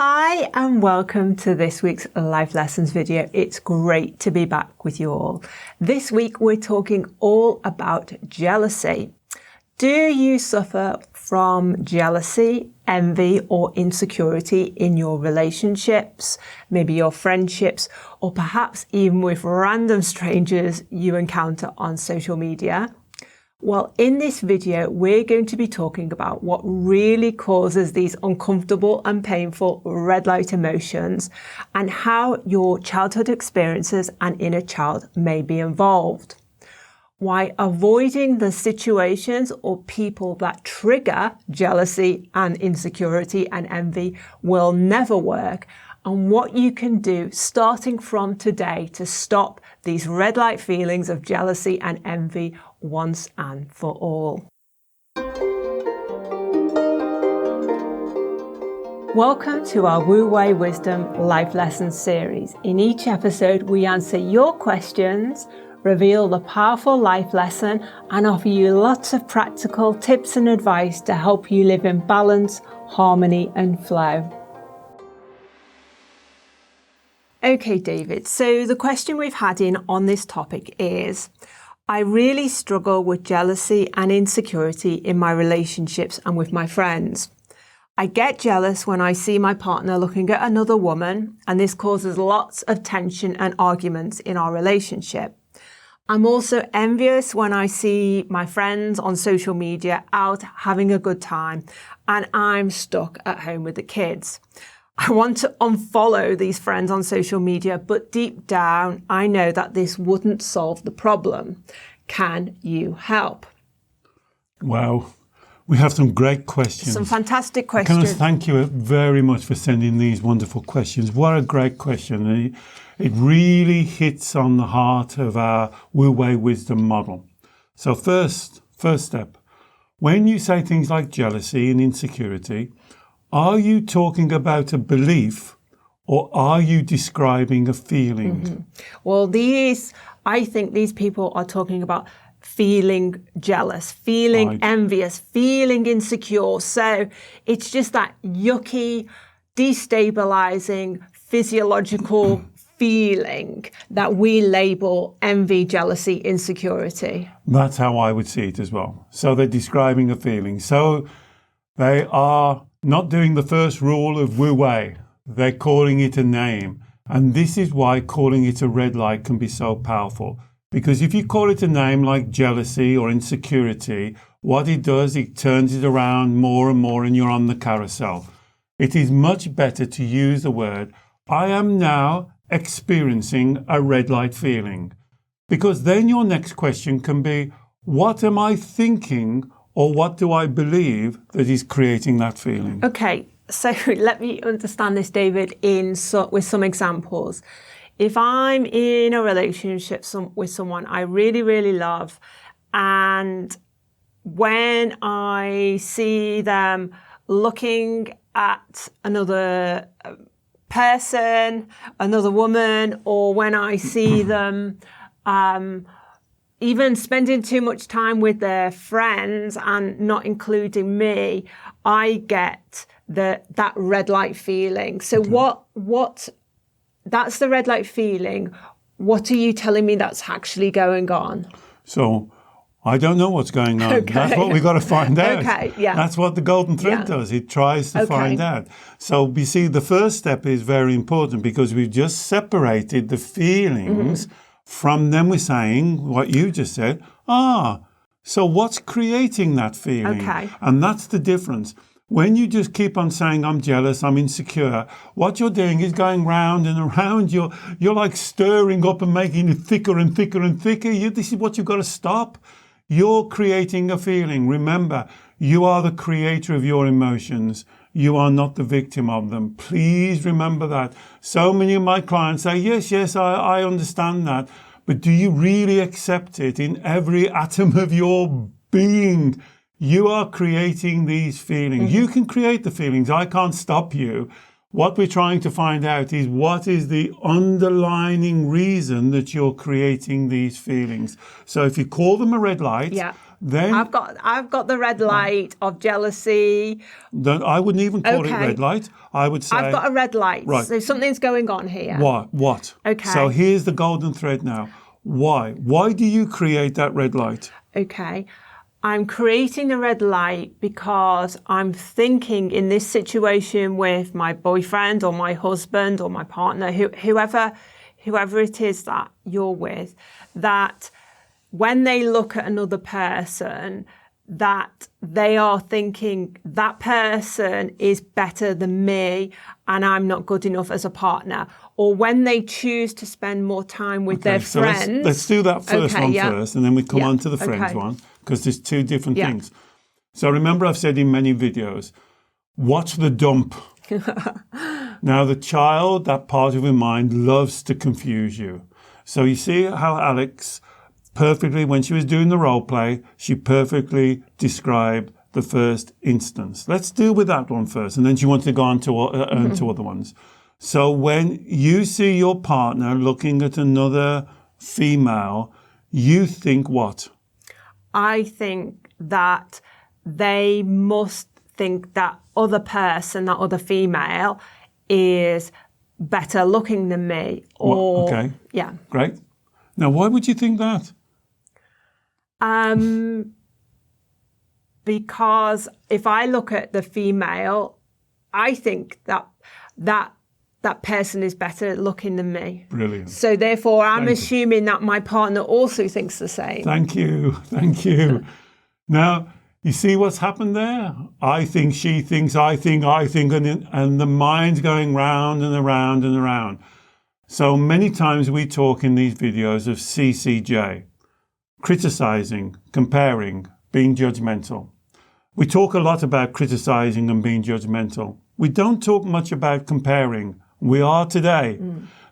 Hi and welcome to this week's Life Lessons video. It's great to be back with you all. This week we're talking all about jealousy. Do you suffer from jealousy, envy or insecurity in your relationships, maybe your friendships, or perhaps even with random strangers you encounter on social media? Well, in this video, we're going to be talking about what really causes these uncomfortable and painful red light emotions and how your childhood experiences and inner child may be involved. Why avoiding the situations or people that trigger jealousy and insecurity and envy will never work, and what you can do starting from today to stop these red light feelings of jealousy and envy once and for all. Welcome to our Wei Wisdom Life Lessons series. In each episode, we answer your questions, reveal the powerful life lesson, and offer you lots of practical tips and advice to help you live in balance, harmony, and flow. Okay, David, so the question we've had in on this topic is, I really struggle with jealousy and insecurity in my relationships and with my friends. I get jealous when I see my partner looking at another woman, and this causes lots of tension and arguments in our relationship. I'm also envious when I see my friends on social media out having a good time, and I'm stuck at home with the kids. I want to unfollow these friends on social media, but deep down, I know that this wouldn't solve the problem. Can you help? Wow, we have some great questions. Some fantastic questions. Can I thank you very much for sending these wonderful questions. What a great question. It really hits on the heart of our Wei Wisdom Model. So first step, when you say things like jealousy and insecurity, are you talking about a belief or are you describing a feeling? Mm-hmm. Well, I think these people are talking about feeling jealous, feeling envious, feeling insecure. So it's just that yucky, destabilizing, physiological feeling that we label envy, jealousy, insecurity. That's how I would see it as well. So they're describing a feeling. So they are not doing the first rule of Wu Wei. They're calling it a name. And this is why calling it a red light can be so powerful. Because if you call it a name like jealousy or insecurity, what it does, it turns it around more and more and you're on the carousel. It is much better to use the word, I am now experiencing a red light feeling. Because then your next question can be, what am I thinking or what do I believe that is creating that feeling? Okay, so let me understand this, David, with some examples. If I'm in a relationship with someone I really, really love, and when I see them looking at another person, another woman, or when I see them even spending too much time with their friends and not including me, I get that red light feeling. So what that's the red light feeling. What are you telling me that's actually going on? So I don't know what's going on. Okay. That's what we've got to find out. Okay, yeah. That's what the golden thread does. It tries to find out. So you see, the first step is very important because we've just separated the feelings from them. We're saying what you just said. So what's creating that feeling? Okay. And that's the difference. When you just keep on saying, I'm jealous, I'm insecure, what you're doing is going round and around. You're like stirring up and making it thicker and thicker and thicker. This is what you've got to stop. You're creating a feeling. Remember, you are the creator of your emotions. You are not the victim of them. Please remember that. So many of my clients say, yes, I understand that. But do you really accept it in every atom of your being? You are creating these feelings. You can create the feelings. I can't stop you. What we're trying to find out is what is the underlying reason that you're creating these feelings. So if you call them a red light, then I've got the red light of jealousy. I wouldn't even call it red light. I would say I've got a red light. Right. So something's going on here. What? Okay. So here's the golden thread now. Why? Why do you create that red light? Okay. I'm creating the red light because I'm thinking in this situation with my boyfriend or my husband or my partner, whoever it is that you're with, that when they look at another person, that they are thinking that person is better than me and I'm not good enough as a partner. Or when they choose to spend more time with their friends. Let's do that first first, and then we come on to the friends one, because there's two different things. So remember, I've said in many videos, watch the dump. Now, the child, that part of your mind, loves to confuse you. So you see how Alex perfectly, when she was doing the role play, she perfectly described the first instance. Let's deal with that one first, and then she wants to go on to other ones. So when you see your partner looking at another female, you think what? I think that they must think that other person, that other female, is better looking than me. Or okay. Yeah. Great. Now, why would you think that? Because if I look at the female, I think that person is better looking than me. Brilliant. So therefore, I'm assuming that my partner also thinks the same. Thank you. Thank you. Now, you see what's happened there? I think, she thinks, I think, and the mind's going round and around and around. So many times we talk in these videos of CCJ, criticizing, comparing, being judgmental. We talk a lot about criticizing and being judgmental. We don't talk much about comparing. We are today,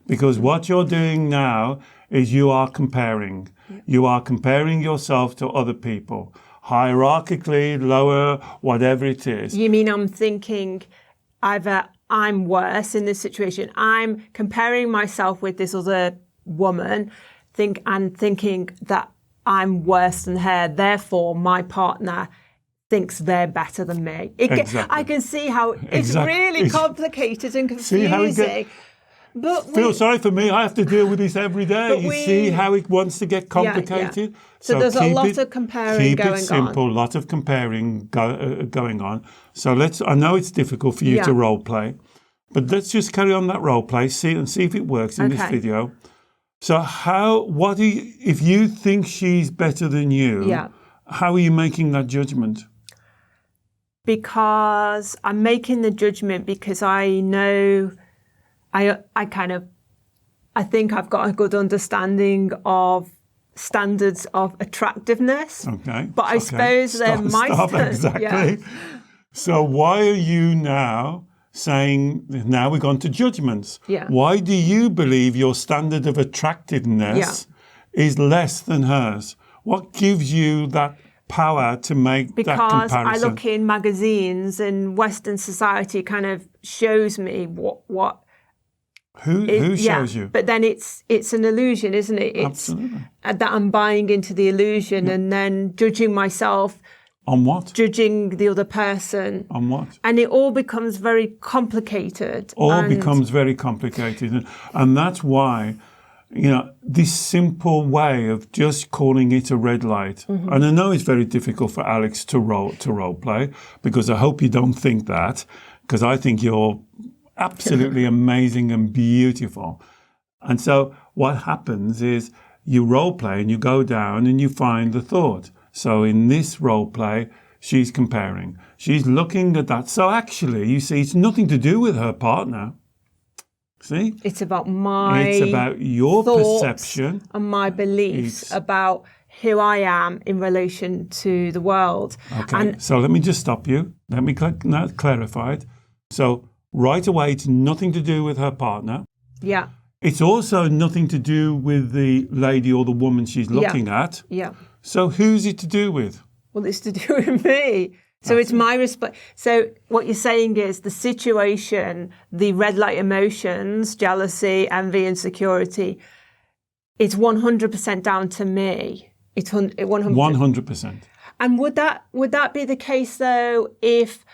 because what you're doing now is you are comparing. You are comparing yourself to other people, hierarchically, lower, whatever it is. You mean I'm thinking either I'm worse in this situation, I'm comparing myself with this other woman, thinking that I'm worse than her, therefore my partner thinks they're better than me. I can see how it's really complicated and confusing. Feel sorry for me. I have to deal with this every day. You see how it wants to get complicated? Yeah. So there's a lot of comparing going on. Keep it simple, lot of comparing going on. So I know it's difficult for you to role play, but let's just carry on that role play, see if it works in this video. So if you think she's better than you, how are you making that judgment? Because I'm making the judgment because I know, I think I've got a good understanding of standards of attractiveness. Okay. But I suppose they're my standards. Exactly. Yeah. So why are you now saying, now we've gone to judgments? Yeah. Why do you believe your standard of attractiveness is less than hers? What gives you that power to make that comparison? Because I look in magazines and Western society kind of shows me what who shows you? But then it's an illusion, isn't it? Absolutely. That I'm buying into the illusion and then judging myself. On what? Judging the other person. On what? And it all becomes very complicated. Becomes very complicated. And that's why, this simple way of just calling it a red light. And I know it's very difficult for Alex to role play, because I hope you don't think that, because I think you're absolutely amazing and beautiful. And so what happens is you role play and you go down and you find the thought. So in this role play, she's comparing. She's looking at that. So actually, you see, it's nothing to do with her partner. See? It's about your perception and my beliefs about who I am in relation to the world. Okay, so let me just stop you. Let me clarify it. So right away, it's nothing to do with her partner. Yeah. It's also nothing to do with the lady or the woman she's looking at. Yeah. So who's it to do with? Well, it's to do with me. So it's my response. So what you're saying is the situation, the red light emotions, jealousy, envy, insecurity, it's 100% down to me. It's 100%. 100%. And would that be the case though if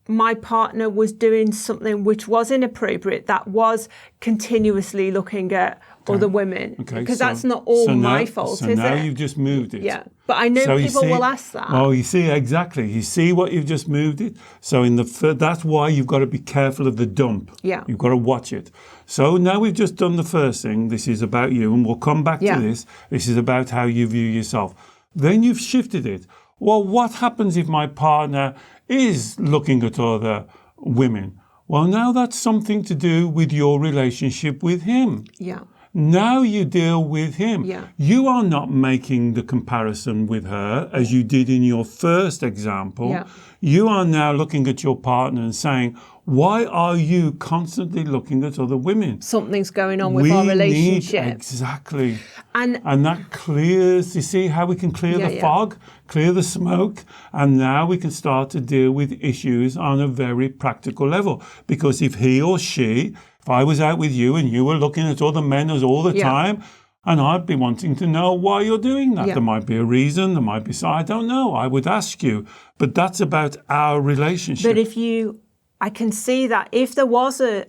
my partner was doing something which was inappropriate, that was continuously looking at other women? Because that's not all my fault, is it? So now you've just moved it. Yeah, but I know people will ask that. Well, you see, exactly. You see what you've just moved it? So that's why you've got to be careful of the dump. Yeah. You've got to watch it. So now we've just done the first thing. This is about you, and we'll come back to this. This is about how you view yourself. Then you've shifted it. Well, what happens if my partner is looking at other women? Well, now that's something to do with your relationship with him. Yeah. Now you deal with him. Yeah. You are not making the comparison with her as you did in your first example. Yeah. You are now looking at your partner and saying, why are you constantly looking at other women? Something's going on with our relationship. Exactly. And that clears, you see how we can clear the fog, clear the smoke, and now we can start to deal with issues on a very practical level. Because if he or she, if I was out with you and you were looking at other men all the time, and I'd be wanting to know why you're doing that. Yeah. There might be a reason, there might be, so I don't know. I would ask you, but that's about our relationship. But I can see that if there was a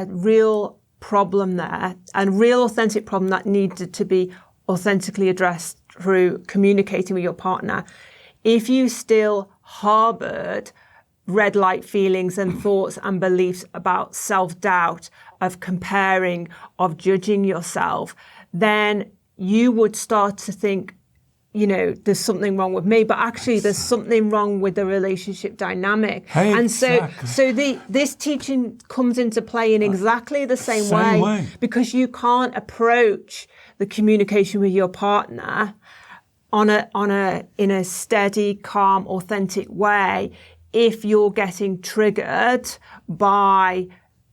real problem there, a real authentic problem that needed to be authentically addressed through communicating with your partner, if you still harbored red light feelings and thoughts and beliefs about self-doubt, of comparing, of judging yourself, then you would start to think, there's something wrong with me, but actually there's something wrong with the relationship dynamic. Hey, and exactly. so this teaching comes into play in exactly the same way, because you can't approach the communication with your partner in a steady, calm, authentic way if you're getting triggered by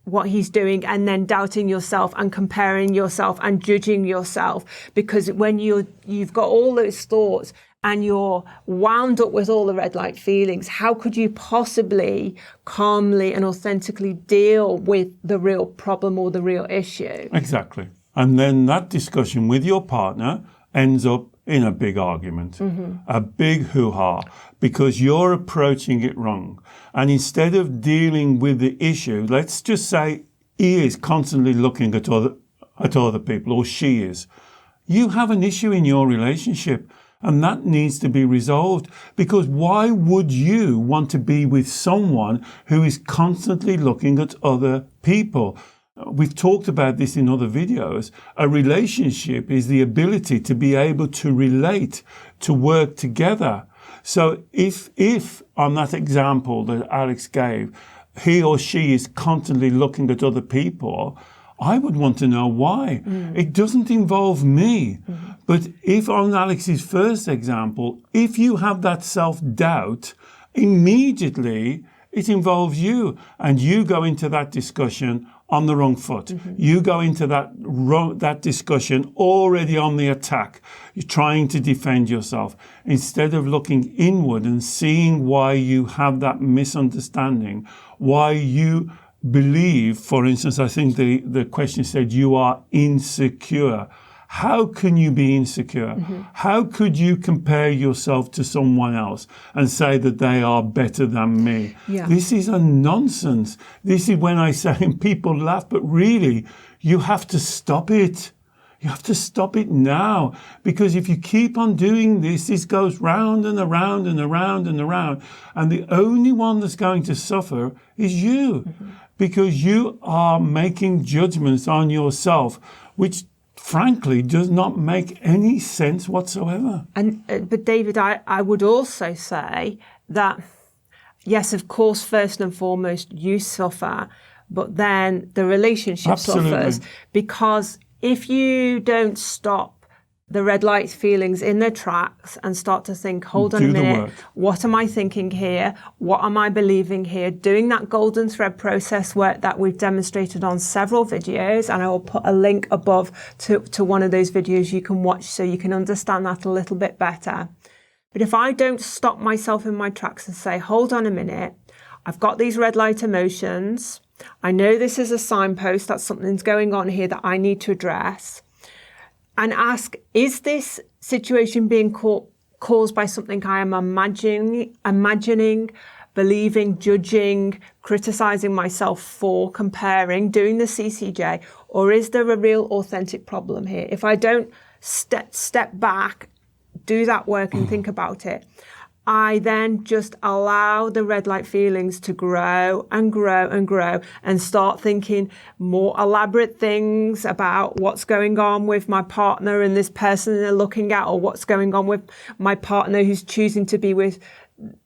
what he's doing and then doubting yourself and comparing yourself and judging yourself. Because when you've got all those thoughts and you're wound up with all the red light feelings, how could you possibly calmly and authentically deal with the real problem or the real issue? Exactly. And then that discussion with your partner ends up in a big argument, a big hoo-ha, because you're approaching it wrong. And instead of dealing with the issue, let's just say he is constantly looking at other people, or she is. You have an issue in your relationship, and that needs to be resolved, because why would you want to be with someone who is constantly looking at other people? We've talked about this in other videos. A relationship is the ability to be able to relate, to work together. So if on that example that Alex gave, he or she is constantly looking at other people, I would want to know why. It doesn't involve me. But if on Alex's first example, if you have that self-doubt, immediately it involves you, and you go into that discussion on the wrong foot. You go into that discussion already on the attack. You're trying to defend yourself instead of looking inward and seeing why you have that misunderstanding, why you believe, for instance, I think the question said you are insecure. How can you be insecure? How could you compare yourself to someone else and say that they are better than me? Yeah. This is a nonsense. This is when I say, and people laugh, but really, you have to stop it. You have to stop it now, because if you keep on doing this, this goes round and around and around and around, and the only one that's going to suffer is you, because you are making judgments on yourself, which frankly does not make any sense whatsoever. And but David, I would also say that, yes, of course, first and foremost, you suffer, but then the relationship suffers, because if you don't stop the red light feelings in their tracks and start to think, hold on a minute, what am I thinking here? What am I believing here? Doing that golden thread process work that we've demonstrated on several videos, and I will put a link above to one of those videos you can watch so you can understand that a little bit better. But if I don't stop myself in my tracks and say, hold on a minute, I've got these red light emotions. I know this is a signpost that something's going on here that I need to address. And ask, is this situation being caused by something I am imagining, believing, judging, criticizing myself for, comparing, doing the CCJ, or is there a real authentic problem here? If I don't step back, do that work and think about it, I then just allow the red light feelings to grow and grow and grow and start thinking more elaborate things about what's going on with my partner and this person they're looking at, or what's going on with my partner who's choosing to be with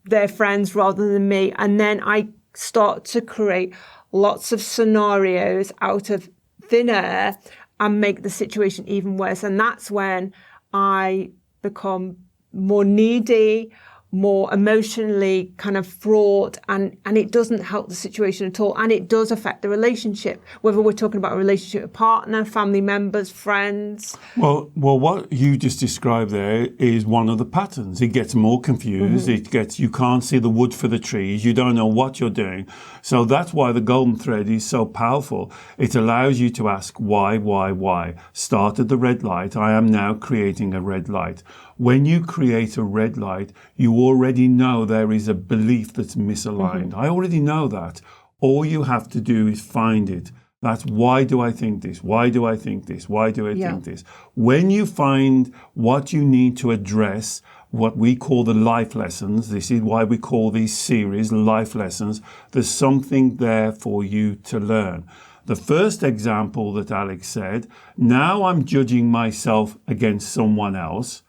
their friends rather than me. And then I start to create lots of scenarios out of thin air and make the situation even worse. And that's when I become more needy, more emotionally kind of fraught, and it doesn't help the situation at all. And it does affect the relationship, whether we're talking about a relationship with a partner, family members, friends. Well, what you just described there is one of the patterns. It gets more confused. You can't see the wood for the trees. You don't know what you're doing. So that's why the golden thread is so powerful. It allows you to ask why. Start at the red light. I am now creating a red light. When you create a red light, you already know there is a belief that's misaligned. I already know that. All you have to do is find it. That's why do I think this? Why do I think this? Why do I think this? When you find what you need to address, what we call the life lessons, this is why we call these series life lessons, there's something there for you to learn. The first example that Alex said, now I'm judging myself against someone else.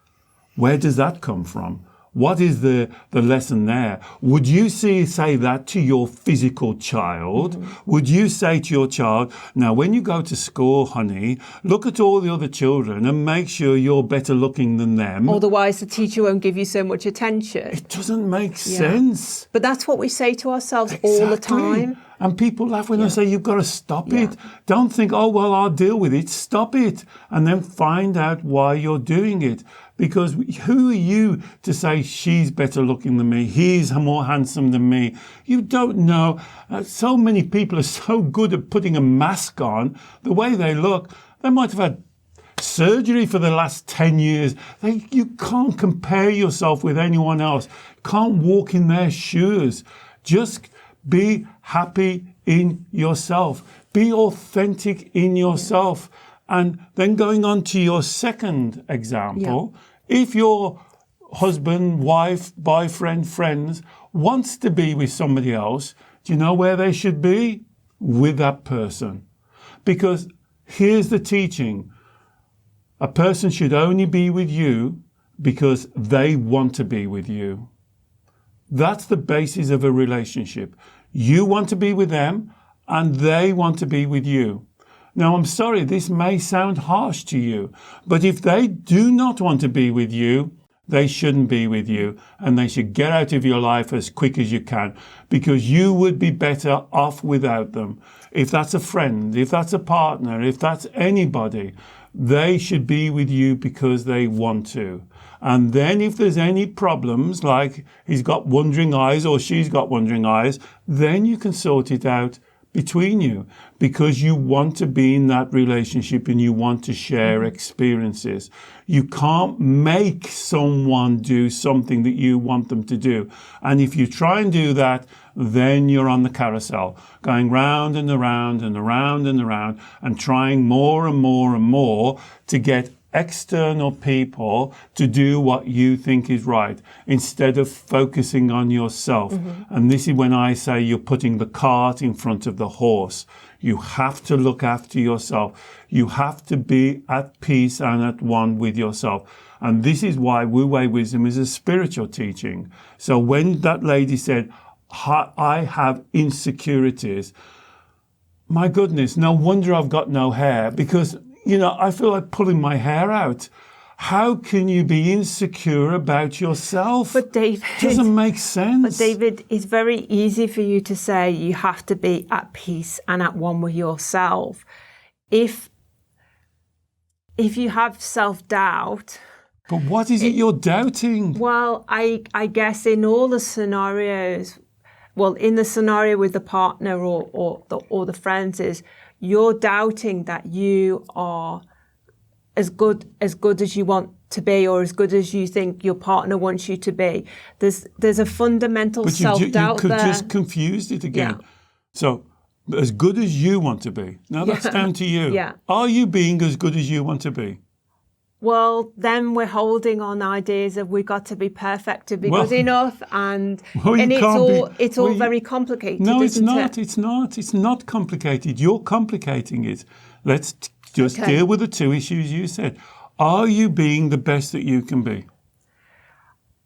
Where does that come from? What is the lesson there? Would you say that to your physical child? Would you say to your child, now when you go to school, honey, look at all the other children and make sure you're better looking than them? Otherwise, the teacher won't give you so much attention. It doesn't make sense. But that's what we say to ourselves all the time. And people laugh when I say, you've got to stop it. Don't think, oh, well, I'll deal with it. Stop it. And then find out why you're doing it. Because who are you to say she's better looking than me? He's more handsome than me. You don't know. So many people are so good at putting a mask on. The way they look, they might have had surgery for the last 10 years. You can't compare yourself with anyone else. Can't walk in their shoes. Just be happy in yourself. Be authentic in yourself. And then going on to your second example, if your husband, wife, boyfriend, friends wants to be with somebody else, do you know where they should be? With that person. Because here's the teaching. A person should only be with you because they want to be with you. That's the basis of a relationship. You want to be with them and they want to be with you. Now, I'm sorry, this may sound harsh to you, but if they do not want to be with you, they shouldn't be with you, and they should get out of your life as quick as you can, because you would be better off without them. If that's a friend, if that's a partner, if that's anybody, they should be with you because they want to. And then if there's any problems, like he's got wandering eyes or she's got wandering eyes, then you can sort it out between you, because you want to be in that relationship and you want to share experiences. You can't make someone do something that you want them to do. And if you try and do that, then you're on the carousel, going round and around and around and around and trying more and more and more to get external people to do what you think is right, instead of focusing on yourself. And this is when I say you're putting the cart in front of the horse. You have to look after yourself. You have to be at peace and at one with yourself. And this is why Wei Wisdom is a spiritual teaching. So when that lady said, I have insecurities, my goodness, no wonder I've got no hair, because I feel like pulling my hair out. How can you be insecure about yourself? But David, it doesn't make sense. But David, it's very easy for you to say you have to be at peace and at one with yourself. If you have self-doubt. But what is it you're doubting? Well, I guess in all the scenarios, in the scenario with the partner or the friends, is you're doubting that you are as good as you want to be, or as good as you think your partner wants you to be. There's a fundamental self-doubt you there. just confused it again. Yeah. So, as good as you want to be. Now that's down to you. Yeah. Are you being as good as you want to be? Well, then we're holding on ideas of we've got to be perfect to be good enough, and it's all very complicated. No, it's isn't not. It? It's not. It's not complicated. You're complicating it. Let's just deal with the two issues you said. Are you being the best that you can be?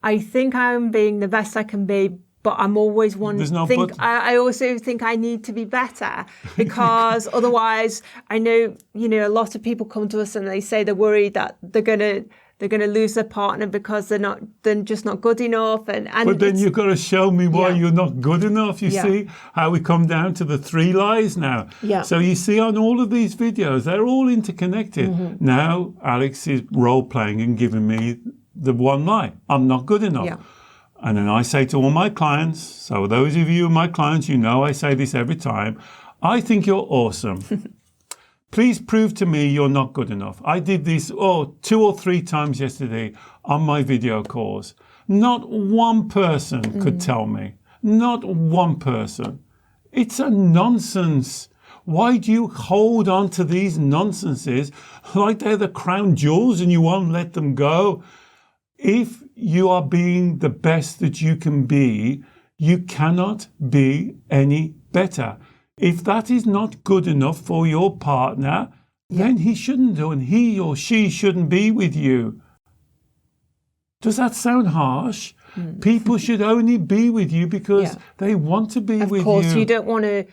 I think I'm being the best I can be, but I'm always I also think I need to be better, because otherwise, I know, a lot of people come to us and they say they're worried that they're gonna lose their partner because they're just not good enough. But then you've got to show me why you're not good enough. You see how we come down to the 3 lies now. Yeah. So you see on all of these videos, they're all interconnected. Mm-hmm. Now Alex is role playing and giving me the 1 lie. I'm not good enough. Yeah. And then I say to all my clients, so those of you who are my clients, I say this every time, I think you're awesome. Please prove to me you're not good enough. I did this 2 or 3 times yesterday on my video calls. Not one person could tell me. Not one person. It's a nonsense. Why do you hold on to these nonsenses like they're the crown jewels and you won't let them go? If you are being the best that you can be, you cannot be any better. If that is not good enough for your partner, then he shouldn't do, and he or she shouldn't be with you. Does that sound harsh? People should only be with you because they want to be with you. Of course, you don't want to.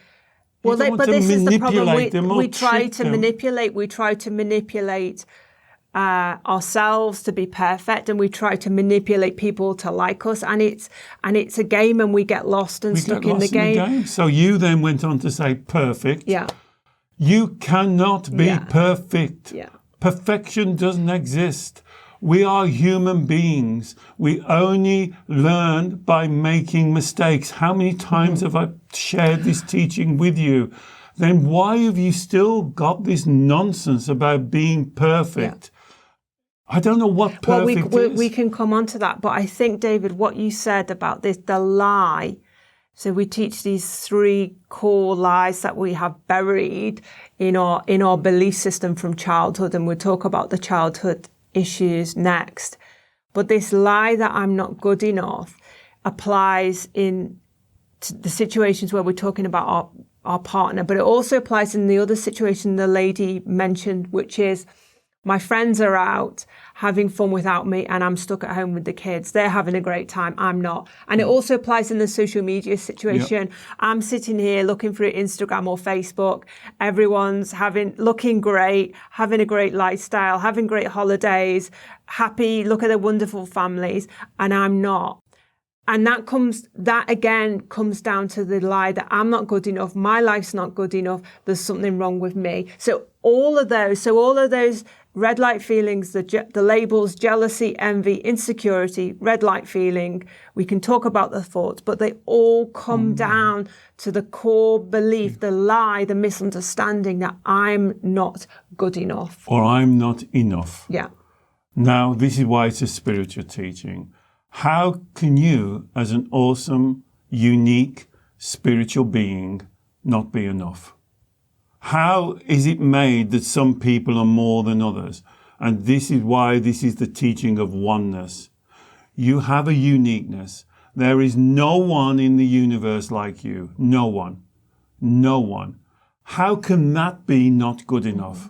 Well, but this is the problem. We try to manipulate. We try to manipulate ourselves to be perfect, and we try to manipulate people to like us, and it's a game, and we get lost and stuck in the game. So you then went on to say perfect. Yeah. You cannot be perfect. Yeah. Perfection doesn't exist. We are human beings. We only learn by making mistakes. How many times have I shared this teaching with you? Then why have you still got this nonsense about being perfect? Yeah. I don't know what perfect is. We can come on to that, but I think, David, what you said about this, the lie. So we teach these 3 core lies that we have buried in our belief system from childhood, and we'll talk about the childhood issues next. But this lie that I'm not good enough applies in the situations where we're talking about our partner, but it also applies in the other situation the lady mentioned, which is my friends are out having fun without me and I'm stuck at home with the kids. They're having a great time. I'm not. And it also applies in the social media situation. Yep. I'm sitting here looking through Instagram or Facebook. Everyone's looking great, having a great lifestyle, having great holidays, happy, look at their wonderful families, and I'm not. And that again comes down to the lie that I'm not good enough. My life's not good enough. There's something wrong with me. So all of those red light feelings, the labels, jealousy, envy, insecurity, red light feeling, we can talk about the thoughts, but they all come down to the core belief, the lie, the misunderstanding that I'm not good enough. Or I'm not enough. Yeah. Now, this is why it's a spiritual teaching. How can you, as an awesome, unique, spiritual being, not be enough? How is it made that some people are more than others? And this is why this is the teaching of oneness. You have a uniqueness. There is no one in the universe like you. No one. No one. How can that be not good enough?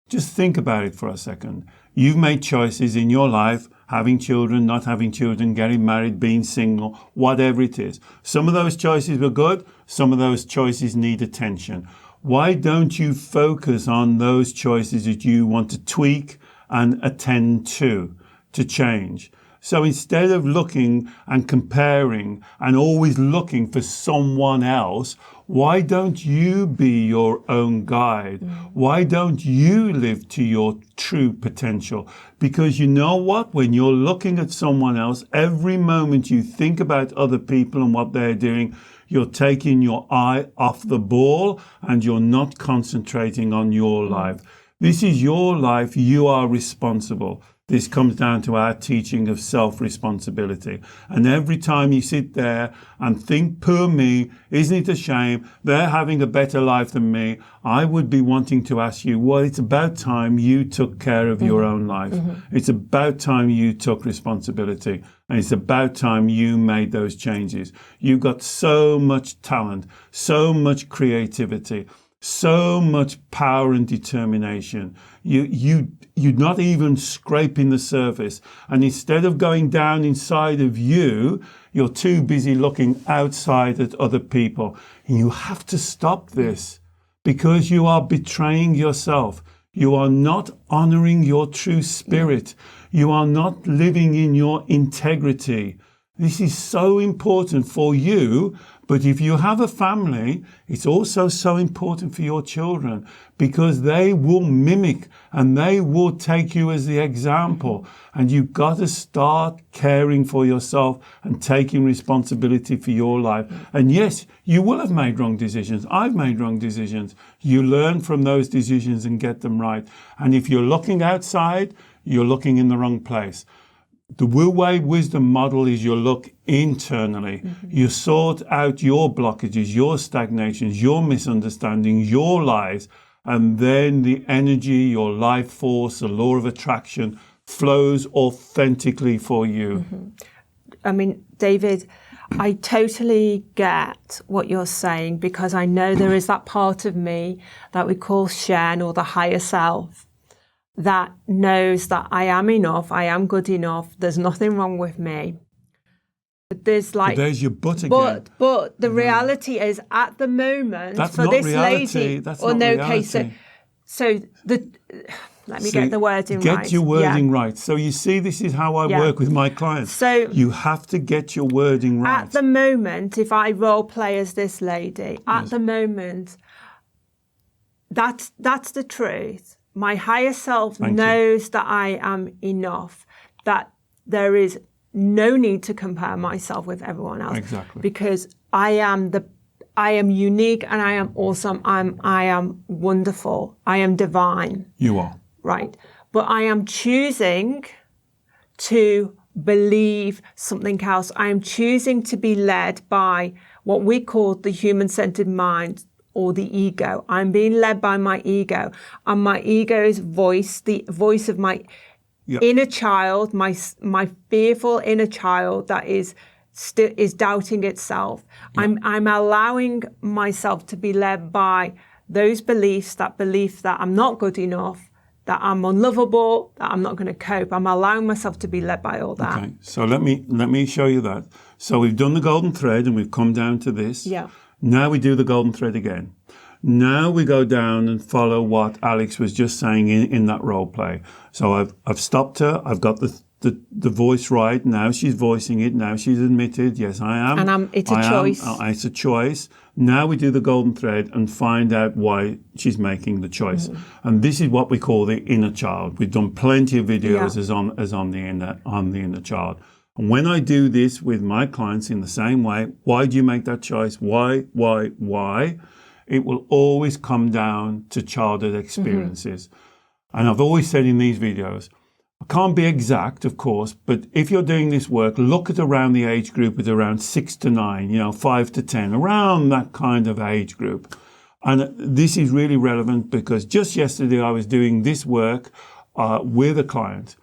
Just think about it for a second. You've made choices in your life, having children, not having children, getting married, being single, whatever it is. Some of those choices were good. Some of those choices need attention. Why don't you focus on those choices that you want to tweak and attend to change? So instead of looking and comparing and always looking for someone else, why don't you be your own guide? Why don't you live to your true potential? Because you know what? When you're looking at someone else, every moment you think about other people and what they're doing, you're taking your eye off the ball and you're not concentrating on your life. This is your life. You are responsible. This comes down to our teaching of self-responsibility. And every time you sit there and think, poor me, isn't it a shame? They're having a better life than me. I would be wanting to ask you, well, it's about time you took care of your own life. It's about time you took responsibility. And it's about time you made those changes. You've got so much talent, so much creativity, so much power and determination. You're not even scraping the surface. And instead of going down inside of you, you're too busy looking outside at other people. And you have to stop this because you are betraying yourself. You are not honoring your true spirit. You are not living in your integrity. This is so important for you, but if you have a family, it's also so important for your children because they will mimic and they will take you as the example. And you've got to start caring for yourself and taking responsibility for your life. And yes, you will have made wrong decisions. I've made wrong decisions. You learn from those decisions and get them right. And if you're looking outside, you're looking in the wrong place. The Wei Wisdom Model is your look internally. You sort out your blockages, your stagnations, your misunderstandings, your lies, and then the energy, your life force, the law of attraction flows authentically for you. I mean, David, I totally get what you're saying because I know there is that part of me that we call Shen or the higher self, that knows that I am enough, I am good enough, there's nothing wrong with me. But there's like... But there's your but again. But the reality is at the moment, that's for not this reality. lady... That's or not no reality. case, so the... Let me get the wording right. Get your wording right. So you see, this is how I work with my clients. So you have to get your wording right. At the moment, if I role play as this lady, at the moment, that's the truth. My higher self knows that I am enough, that there is no need to compare myself with everyone else. Exactly. Because I am unique and I am awesome. I am wonderful. I am divine. You are. Right. But I am choosing to believe something else. I am choosing to be led by what we call the human-centered mind, or the ego. I'm being led by my ego, and my ego's voice, the voice of my inner child, my fearful inner child that is doubting itself. Yep. I'm allowing myself to be led by those beliefs, that belief that I'm not good enough, that I'm unlovable, that I'm not going to cope. I'm allowing myself to be led by all that. Okay, so let me show you that. So we've done the golden thread and we've come down to this. Yeah. Now we do the golden thread again. Now we go down and follow what Alex was just saying in that role play. So I've stopped her. I've got the voice right. Now she's voicing it. Now she's admitted, yes, I am. And it's a choice. It's a choice. Now we do the golden thread and find out why she's making the choice. And this is what we call the inner child. We've done plenty of videos as on the inner child. And when I do this with my clients in the same way, why do you make that choice? Why? It will always come down to childhood experiences. And I've always said in these videos, I can't be exact, of course, but if you're doing this work, look at around the age group at around 6 to 9, 5 to 10, around that kind of age group. And this is really relevant because just yesterday I was doing this work with a client.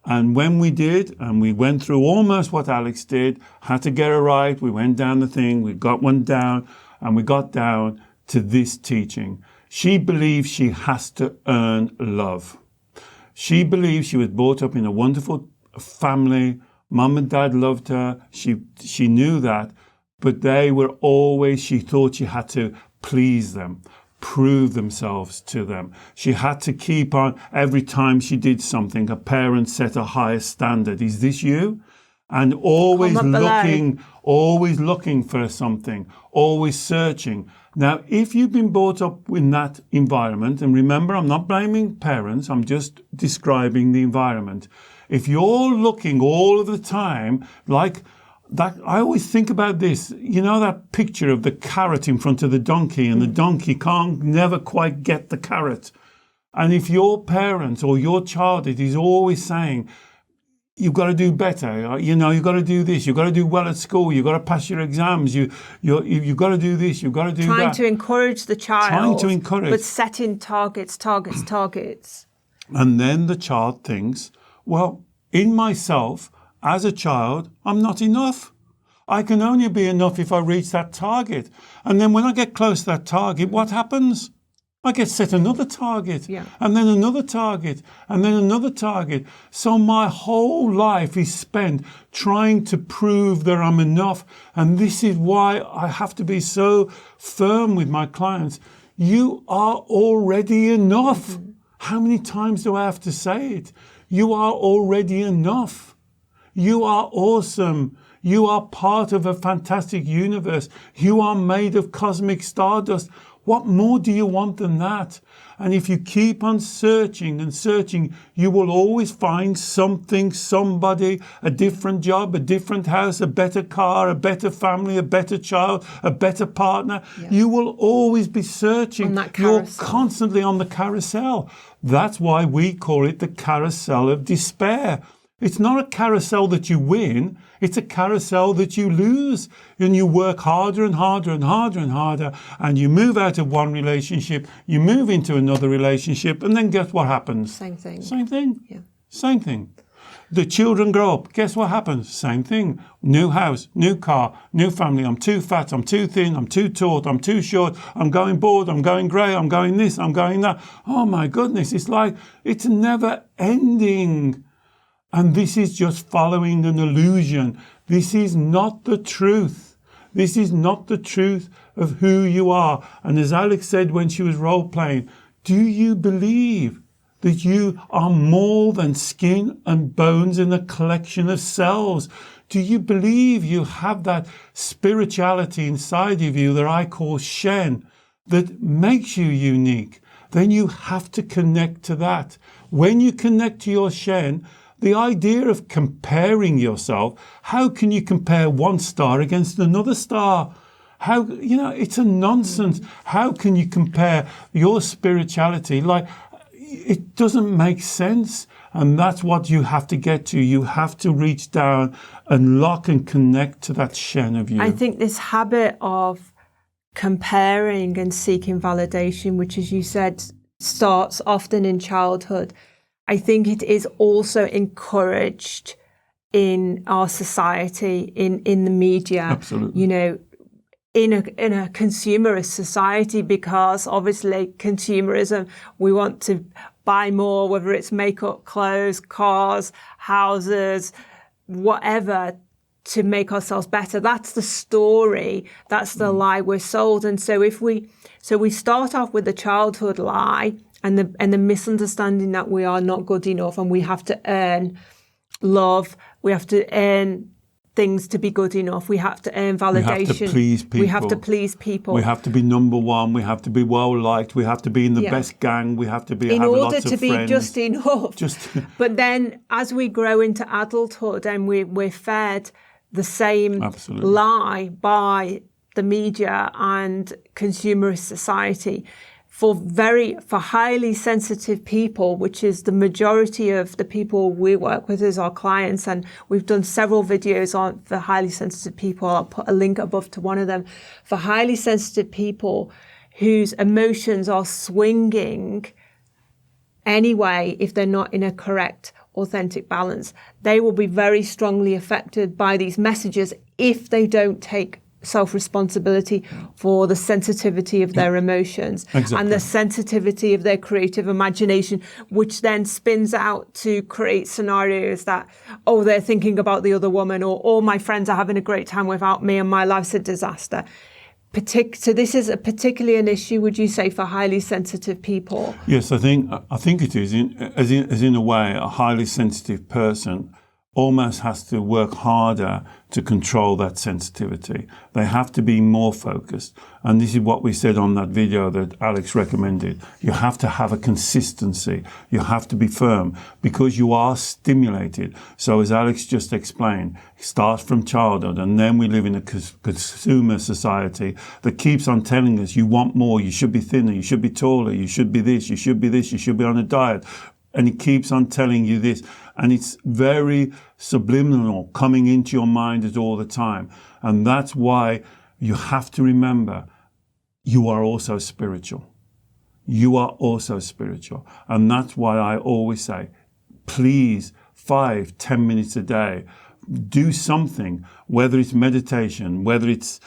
And when we did, and we went through almost what Alex did, had to get it right, we went down the thing, we got one down, and we got down to this teaching. She believes she has to earn love. She believes she was brought up in a wonderful family. Mum and dad loved her. She knew that, but she thought she had to please them, prove themselves to them. She had to keep on, every time she did something, her parents set a higher standard. Is this you? And always looking for something, always searching. Now, if you've been brought up in that environment, and remember, I'm not blaming parents, I'm just describing the environment. If you're looking all of the time like that, I always think about this, that picture of the carrot in front of the donkey, and the donkey never quite get the carrot. And if your parents or your child is always saying, you've got to do better, you've got to do this, you've got to do well at school, you've got to pass your exams, you've got to do this, you've got to do that. Trying to encourage the child. Trying to encourage. But setting targets. And then the child thinks, well, in myself, as a child, I'm not enough. I can only be enough if I reach that target. And then when I get close to that target, what happens? I get set another target, and then another target, and then another target. So my whole life is spent trying to prove that I'm enough. And this is why I have to be so firm with my clients. You are already enough. Mm-hmm. How many times do I have to say it? You are already enough. You are awesome. You are part of a fantastic universe. You are made of cosmic stardust. What more do you want than that? And if you keep on searching and searching, you will always find something, somebody, a different job, a different house, a better car, a better family, a better child, a better partner. Yeah. You will always be searching. You're constantly on the carousel. That's why we call it the carousel of despair. It's not a carousel that you win, it's a carousel that you lose. And you work harder and harder and harder and harder, and you move out of one relationship, you move into another relationship, and then guess what happens? Same thing. Same thing. Yeah. Same thing. The children grow up, guess what happens? Same thing. New house, new car, new family. I'm too fat, I'm too thin, I'm too tall, I'm too short, I'm going bald, I'm going grey, I'm going this, I'm going that. Oh my goodness, it's like, it's never ending. And this is just following an illusion. This is not the truth. This is not the truth of who you are. And as Alex said when she was role-playing, do you believe that you are more than skin and bones in a collection of cells? Do you believe you have that spirituality inside of you that I call Shen, that makes you unique? Then you have to connect to that. When you connect to your Shen, the idea of comparing yourself, how can you compare one star against another star? How, it's a nonsense. How can you compare your spirituality? Like, it doesn't make sense. And that's what you have to get to. You have to reach down and lock and connect to that Shen of you. I think this habit of comparing and seeking validation, which, as you said, starts often in childhood, I think it is also encouraged in our society, in the media. Absolutely. In a consumerist society, because obviously consumerism, we want to buy more, whether it's makeup, clothes, cars, houses, whatever, to make ourselves better. That's the story. That's the lie we're sold. And so we start off with the childhood lie, and the misunderstanding that we are not good enough, and we have to earn love, we have to earn things to be good enough, we have to earn validation. We have to please people. We have to please people. We have to be number one, we have to be well liked, we have to be in the best gang, we have to be in have order lots to of be friends. just enough. But then as we grow into adulthood and we're fed the same lie by the media and consumerist society, for highly sensitive people, which is the majority of the people we work with as our clients, and we've done several videos on for highly sensitive people. I'll put a link above to one of them. For highly sensitive people whose emotions are swinging anyway, if they're not in a correct, authentic balance, they will be very strongly affected by these messages if they don't take self-responsibility for the sensitivity of their emotions and the sensitivity of their creative imagination, which then spins out to create scenarios that, they're thinking about the other woman, or all my friends are having a great time without me and my life's a disaster. So this is particularly an issue, would you say, for highly sensitive people? Yes, I think it is. As in a way, a highly sensitive person almost has to work harder to control that sensitivity. They have to be more focused. And this is what we said on that video that Alex recommended. You have to have a consistency. You have to be firm because you are stimulated. So as Alex just explained, it starts from childhood, and then we live in a consumer society that keeps on telling us you want more, you should be thinner, you should be taller, you should be this, you should be this, you should be on a diet. And it keeps on telling you this. And it's very subliminal coming into your mind at all the time. And that's why you have to remember you are also spiritual. You are also spiritual. And that's why I always say, please, 5-10 minutes a day, do something, whether it's meditation, whether it's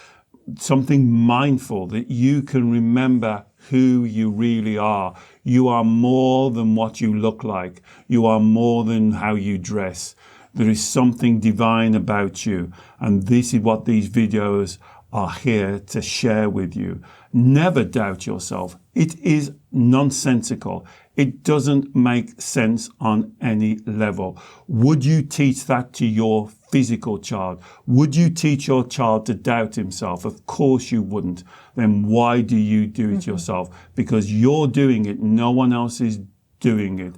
something mindful that you can remember who you really are. You are more than what you look like. You are more than how you dress. There is something divine about you. And this is what these videos are here to share with you. Never doubt yourself. It is nonsensical. It doesn't make sense on any level. Would you teach that to your physical child? Would you teach your child to doubt himself? Of course you wouldn't. Then why do you do it yourself? Because you're doing it. No one else is doing it.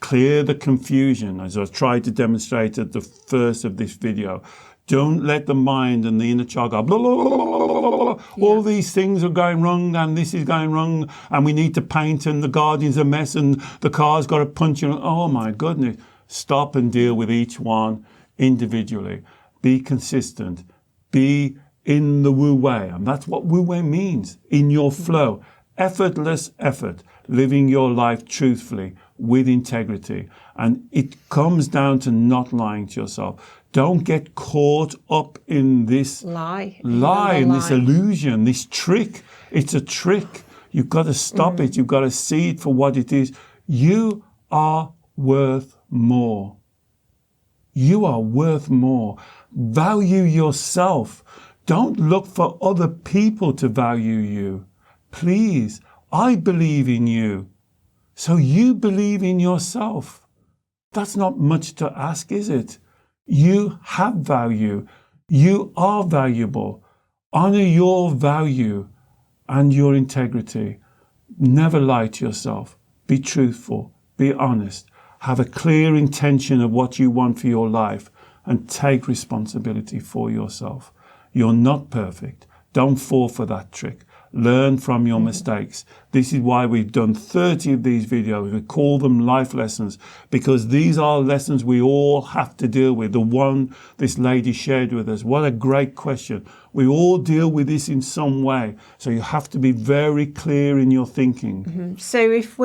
Clear the confusion, as I tried to demonstrate at the first of this video. Don't let the mind and the inner child go, blah, blah, blah, blah, blah, blah. Yeah. All these things are going wrong, and this is going wrong, and we need to paint, and the garden's a mess, and the car's got to punch you. Oh my goodness. Stop and deal with each one individually. Be consistent. Be in the Wu Wei. And that's what Wu Wei means. In your flow. Effortless effort. Living your life truthfully with integrity. And it comes down to not lying to yourself. Don't get caught up in this lie, in this illusion, this trick. It's a trick. You've got to stop it. You've got to see it for what it is. You are worth more. You are worth more. Value yourself. Don't look for other people to value you. Please, I believe in you. So you believe in yourself. That's not much to ask, is it? You have value. You are valuable. Honor your value and your integrity. Never lie to yourself. Be truthful. Be honest. Have a clear intention of what you want for your life and take responsibility for yourself. You're not perfect. Don't fall for that trick. Learn from your mistakes. This is why we've done 30 of these videos. We call them life lessons because these are lessons we all have to deal with. The one this lady shared with us. What a great question. We all deal with this in some way. So you have to be very clear in your thinking. Mm-hmm. So if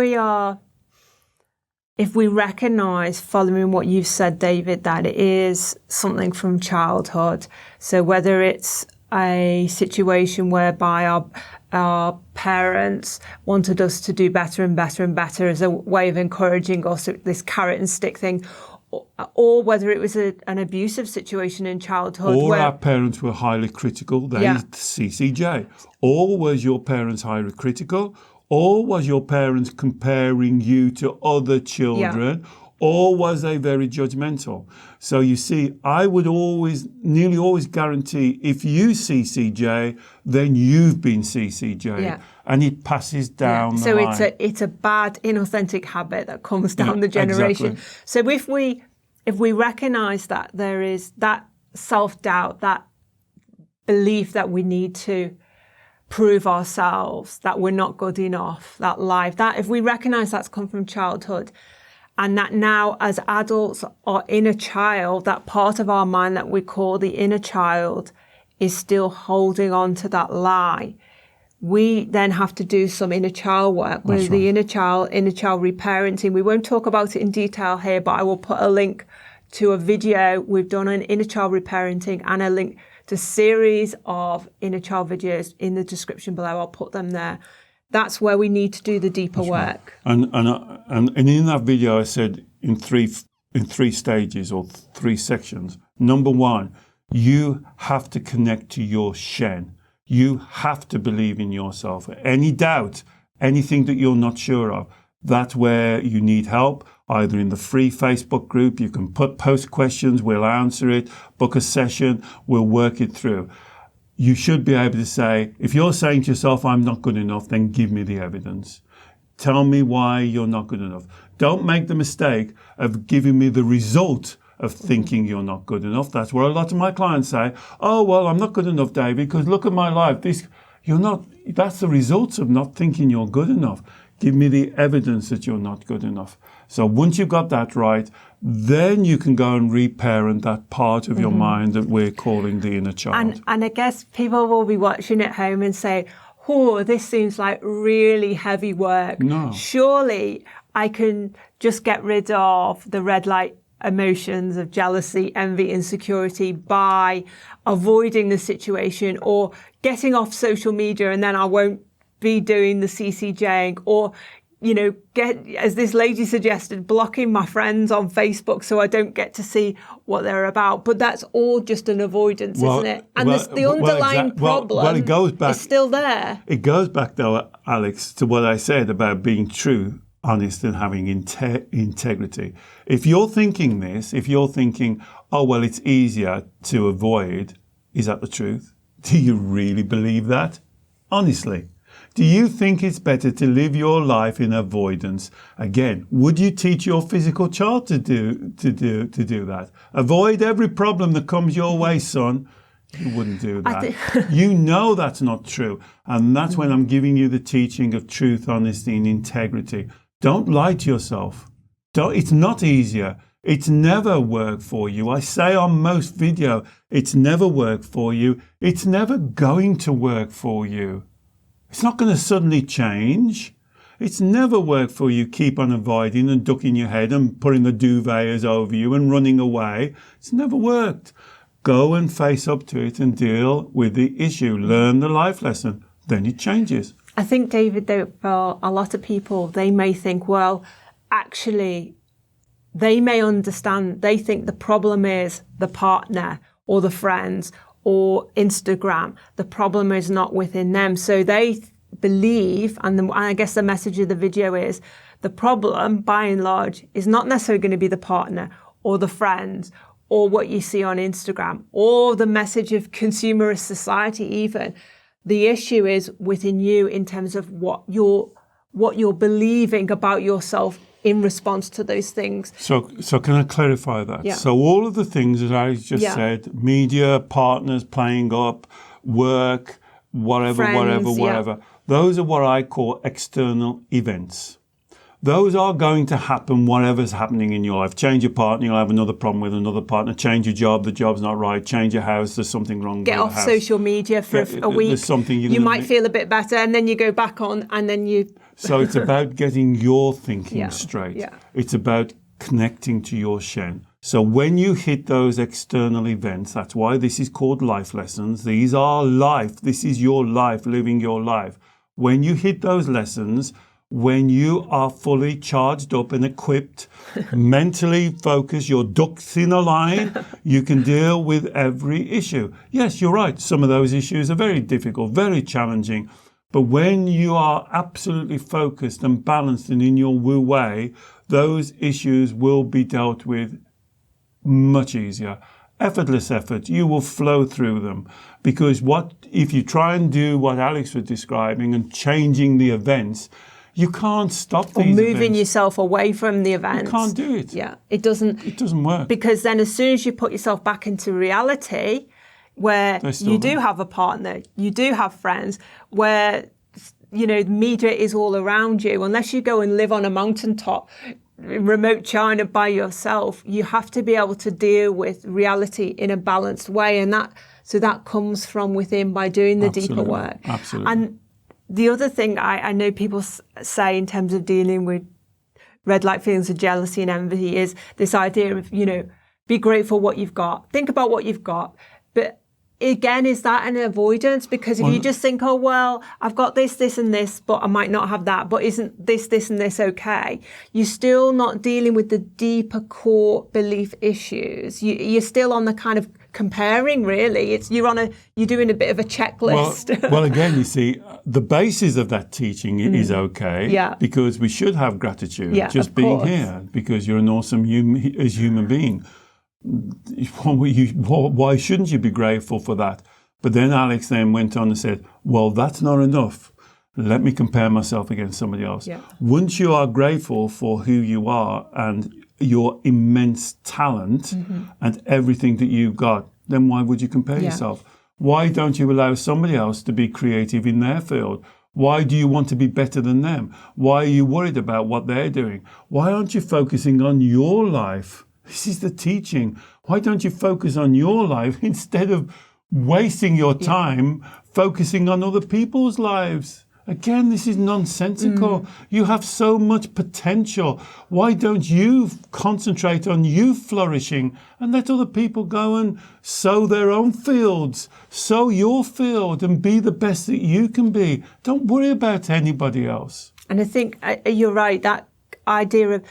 we recognize, following what you've said, David, that it is something from childhood. So whether it's a situation whereby our parents wanted us to do better and better and better as a way of encouraging us, this carrot and stick thing, or whether it was an abusive situation in childhood. Or our parents were highly critical, CCJ. Or was your parents highly critical? Or was your parents comparing you to other children? Yeah. Or was they very judgmental? So you see, I would nearly always guarantee if you CCJ, then you've been CCJ. Yeah. And it passes down the line. So it's a bad, inauthentic habit that comes down the generation. Exactly. So if we recognize that there is that self-doubt, that belief that we need to prove ourselves, that we're not good enough, that life, that if we recognize that's come from childhood, and that now as adults, our inner child, that part of our mind that we call the inner child, is still holding on to that lie. We then have to do some inner child work with the inner child reparenting. We won't talk about it in detail here, but I will put a link to a video we've done on inner child reparenting and a link to a series of inner child videos in the description below. I'll put them there. That's where we need to do the deeper work. Right. And in that video, I said in three stages or 3 sections. Number 1, you have to connect to your Shen. You have to believe in yourself. Any doubt, anything that you're not sure of, That's where you need help, either in the free Facebook group. You can post questions, we'll answer it, book a session, we'll work it through. You should be able to say, if you're saying to yourself, I'm not good enough, then give me the evidence. Tell me why you're not good enough. Don't make the mistake of giving me the result of thinking you're not good enough. That's where a lot of my clients say, oh, well, I'm not good enough, David, because look at my life. That's the results of not thinking you're good enough. Give me the evidence that you're not good enough. So once you've got that right, then you can go and reparent that part of your mind that we're calling the inner child. And I guess people will be watching at home and say, oh, this seems like really heavy work. No. Surely I can just get rid of the red light emotions of jealousy, envy, insecurity by avoiding the situation or getting off social media, and then I won't be doing the CCJing, or, as this lady suggested, blocking my friends on Facebook so I don't get to see what they're about. But that's all just an avoidance, isn't it? And the underlying problem it goes back, is still there. It goes back, though, Alex, to what I said about being true, honest, and having integrity. If you're thinking this, oh, well, it's easier to avoid, is that the truth? Do you really believe that? Honestly. Do you think it's better to live your life in avoidance? Again, would you teach your physical child to do that? Avoid every problem that comes your way, son. You wouldn't do that. You know that's not true. And that's when I'm giving you the teaching of truth, honesty, and integrity. Don't lie to yourself. It's not easier. It's never worked for you. I say on most video, it's never worked for you. It's never going to work for you. It's not going to suddenly change. It's never worked for you. Keep on avoiding and ducking your head and putting the duvets over you and running away. It's never worked. Go and face up to it and deal with the issue. Learn the life lesson. Then it changes. I think, David, though, for a lot of people, they may think, well, actually, they may understand, they think the problem is the partner or the friends or Instagram. The problem is not within them. So they believe, and I guess the message of the video is, the problem, by and large, is not necessarily going to be the partner or the friends or what you see on Instagram or the message of consumerist society even. The issue is within you in terms of what you're believing about yourself in response to those things. So can I clarify that? Yeah. So all of the things that I just said, media, partners, playing up, work, whatever, those are what I call external events. Those are going to happen, whatever's happening in your life. Change your partner, you'll have another problem with another partner. Change your job, the job's not right. Change your house, there's something wrong with the house. Get off social media for a week. There's something you might feel a bit better, and then you go back on, and then you... So it's about getting your thinking straight. Yeah. It's about connecting to your Shen. So when you hit those external events, that's why this is called life lessons. These are life. This is your life, living your life. When you hit those lessons, when you are fully charged up and equipped, mentally focused, your ducks in a line, you can deal with every issue. Yes, you're right. Some of those issues are very difficult, very challenging. But when you are absolutely focused and balanced and in your Wu Wei, those issues will be dealt with much easier. Effortless effort. You will flow through them. Because if you try and do what Alex was describing and changing the events, you can't stop these events. Or moving yourself away from the events. You can't do it. Yeah, it doesn't work. Because then as soon as you put yourself back into reality, where you do have a partner, you do have friends, where, media is all around you, unless you go and live on a mountaintop, remote China by yourself, you have to be able to deal with reality in a balanced way. And that comes from within by doing the deeper work. Absolutely. And the other thing I know people say in terms of dealing with red light feelings of jealousy and envy is this idea of, be grateful for what you've got. Think about what you've got. But again, is that an avoidance? Because if you just think, oh, well, I've got this, this, and this, but I might not have that, but isn't this, and this okay? You're still not dealing with the deeper core belief issues. You're still on the kind of comparing, really. You're doing a bit of a checklist. Well, again, you see, the basis of that teaching is okay, because we should have gratitude, just being here, because you're an awesome human being. Why shouldn't you be grateful for that? But then Alex then went on and said, well, that's not enough. Let me compare myself against somebody else. Yeah. Once you are grateful for who you are and your immense talent and everything that you've got, then why would you compare yourself? Why don't you allow somebody else to be creative in their field? Why do you want to be better than them? Why are you worried about what they're doing? Why aren't you focusing on your life? This is the teaching. Why don't you focus on your life instead of wasting your time focusing on other people's lives? Again, this is nonsensical. You have so much potential. Why don't you concentrate on you flourishing and let other people go and sow their own fields, sow your field and be the best that you can be? Don't worry about anybody else. And I think you're right, that idea of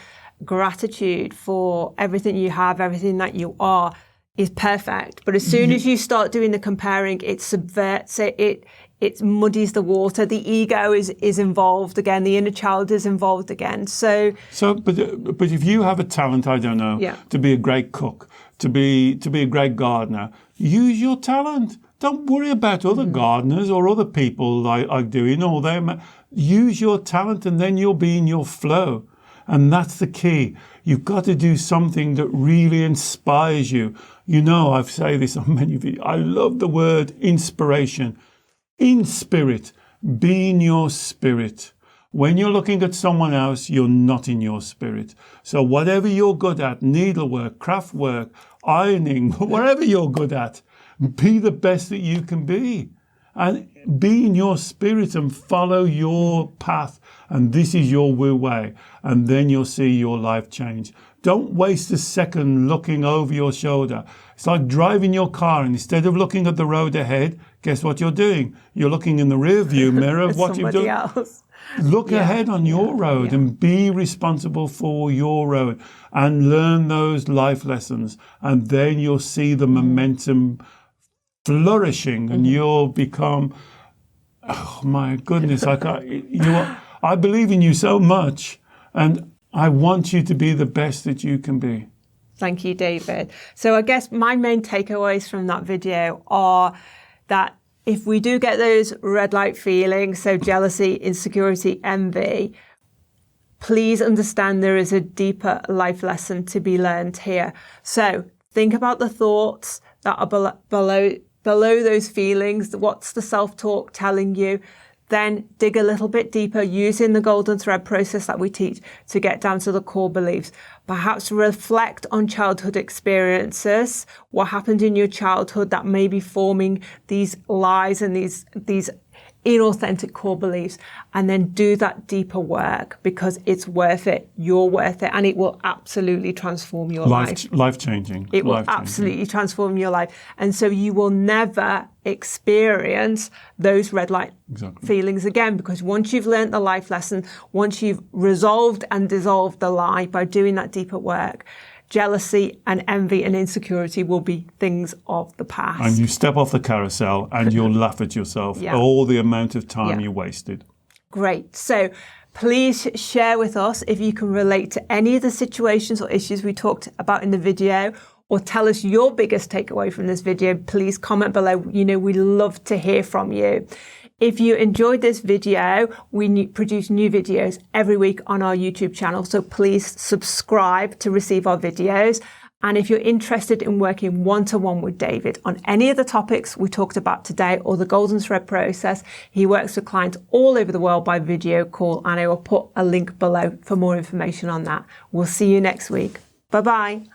gratitude for everything you have, everything that you are, is perfect. But as soon as you start doing the comparing, it subverts it. It muddies the water. The ego is involved again. The inner child is involved again. But if you have a talent, I don't know, to be a great cook, to be a great gardener, use your talent. Don't worry about other gardeners or other people like doing all them. Use your talent, and then you'll be in your flow. And that's the key. You've got to do something that really inspires you. You know, I've said this on many videos. I love the word inspiration. In spirit, be in your spirit. When you're looking at someone else, you're not in your spirit. So whatever you're good at, needlework, craft work, ironing, whatever you're good at, be the best that you can be. And be in your spirit and follow your path. And this is your Wu way. And then you'll see your life change. Don't waste a second looking over your shoulder. It's like driving your car, and instead of looking at the road ahead, guess what you're doing? You're looking in the rear view mirror of what you've done. Else. Look ahead on your road and be responsible for your road and learn those life lessons. And then you'll see the momentum flourishing, and you'll become, oh my goodness, I believe in you so much, and I want you to be the best that you can be. Thank you, David. So I guess my main takeaways from that video are that if we do get those red light feelings, so jealousy, insecurity, envy, please understand there is a deeper life lesson to be learned here. So think about the thoughts that are below those feelings. What's the self-talk telling you? Then dig a little bit deeper using the golden thread process that we teach to get down to the core beliefs. Perhaps reflect on childhood experiences, what happened in your childhood that may be forming these lies and these inauthentic core beliefs, and then do that deeper work, because it's worth it. You're worth it, and it will absolutely transform your life. Life-changing. It will absolutely transform your life. And so you will never experience those red light feelings again, because once you've learned the life lesson, once you've resolved and dissolved the lie by doing that deeper work, jealousy and envy and insecurity will be things of the past. And you step off the carousel and you'll laugh at yourself, all the amount of time you wasted. Great. So please share with us if you can relate to any of the situations or issues we talked about in the video, or tell us your biggest takeaway from this video. Please comment below. You know, we love to hear from you. If you enjoyed this video, we produce new videos every week on our YouTube channel, so please subscribe to receive our videos. And if you're interested in working one-to-one with David on any of the topics we talked about today or the golden thread process, he works with clients all over the world by video call, and I will put a link below for more information on that. We'll see you next week. Bye-bye.